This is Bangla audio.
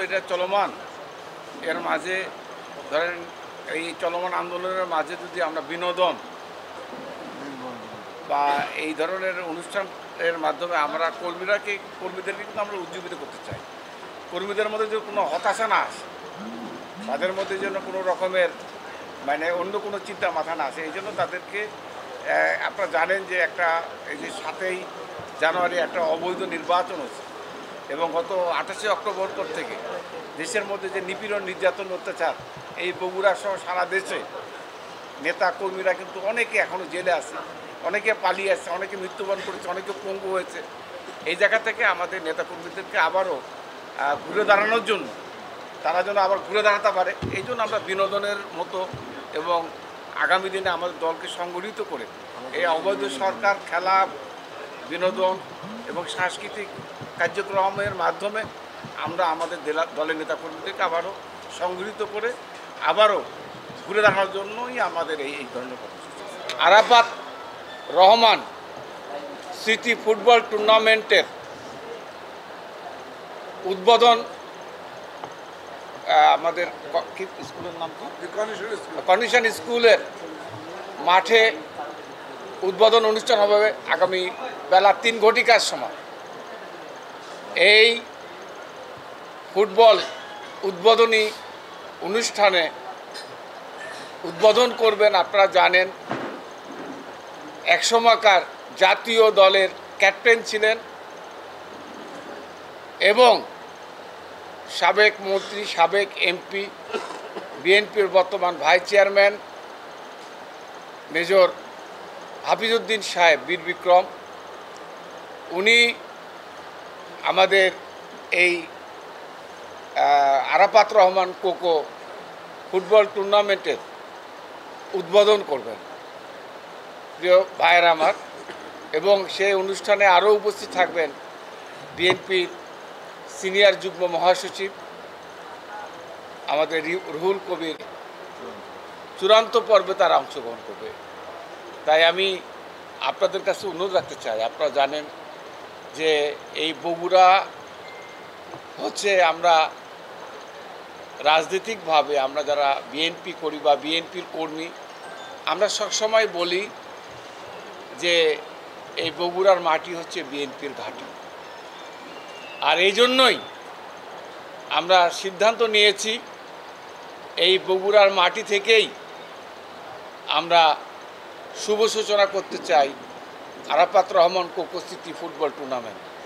এটা চলমান, এর মাঝে ধরেন এই চলমান আন্দোলনের মাঝে যদি আমরা বিনোদন বা এই ধরনের অনুষ্ঠানের মাধ্যমে আমরা কর্মীদেরকে কিন্তু আমরা উজ্জীবিত করতে চাই। কর্মীদের মধ্যে যদি কোনো হতাশা না আসে, তাদের মধ্যে যেন কোনো রকমের মানে অন্য কোনো চিন্তা মাথা না আসে, এই জন্য তাদেরকে আপনারা জানেন যে এই যে 7ই জানুয়ারি একটা অবৈধ নির্বাচন হচ্ছে এবং গত 28শে অক্টোবর থেকে দেশের মধ্যে যে নিপীড়ন, নির্যাতন, অত্যাচার এই বগুড়া সহ সারা দেশে নেতা কর্মীরা কিন্তু অনেকে এখনও জেলে আছে, অনেকে পালিয়ে আসছে, অনেকে মৃত্যুবরণ করেছে, অনেকে পঙ্গু হয়েছে। এই জায়গা থেকে আমাদের নেতা কর্মীদেরকে আবারও ঘুরে দাঁড়ানোর জন্য, তারা যেন আবার ঘুরে দাঁড়াতে পারে, এই জন্য আমরা বিনোদনের মতো এবং আগামী দিনে আমাদের দলকে সংগঠিত করে এই অবৈধ সরকার খেলা, বিনোদন এবং সাংস্কৃতিক কার্যক্রমের মাধ্যমে আমরা আমাদের দলের নেতা কর্মীদেরকে আবারও সংগঠিত করে আবারও ঘুরে দাঁড়ানোর জন্যই আমাদের এই ধরনের কর্মসূচি। আরাফাত রহমান স্মৃতি ফুটবল টুর্নামেন্টের উদ্বোধন আমাদের স্কুলের নাম কি, কন্ডিশন স্কুলের মাঠে উদ্বোধন অনুষ্ঠান হবে আগামী বেলা 3 ঘটিকার সময়। এই ফুটবল উদ্বোধনী অনুষ্ঠানে উদ্বোধন করবেন, আপনারা জানেন, একসময়কার জাতীয় দলের ক্যাপ্টেন ছিলেন এবং সাবেক মন্ত্রী, সাবেক এমপি, বিএনপির বর্তমান ভাইস চেয়ারম্যান মেজর হাফিজউদ্দিন সাহেব বীর বিক্রম। উনি আমাদের এই আরাফাত রহমান কোকো ফুটবল টুর্নামেন্টের উদ্বোধন করবেন, প্রিয় ভাইয়েরা আমার। এবং সেই অনুষ্ঠানে আরও উপস্থিত থাকবেন বিএনপির সিনিয়র যুগ্ম মহাসচিব আমাদের রুহুল কবির, চূড়ান্ত পর্বে তারা অংশগ্রহণ করবে। তাই আমি আপনাদের কাছে অনুরোধ রাখতে চাই, আপনারা জানেন যে এই বগুড়া হচ্ছে, আমরা রাজনৈতিকভাবে আমরা যারা বিএনপি করি বা বিএনপির কর্মী, আমরা সবসময় বলি যে এই বগুড়ার মাটি হচ্ছে বিএনপির ঘাঁটি। আর এই জন্যই আমরা সিদ্ধান্ত নিয়েছি এই বগুড়ার মাটি থেকেই আমরা শুভ সূচনা করতে চাই আরাফাত রহমান কোকো স্মৃতি ফুটবল টুর্নামেন্ট।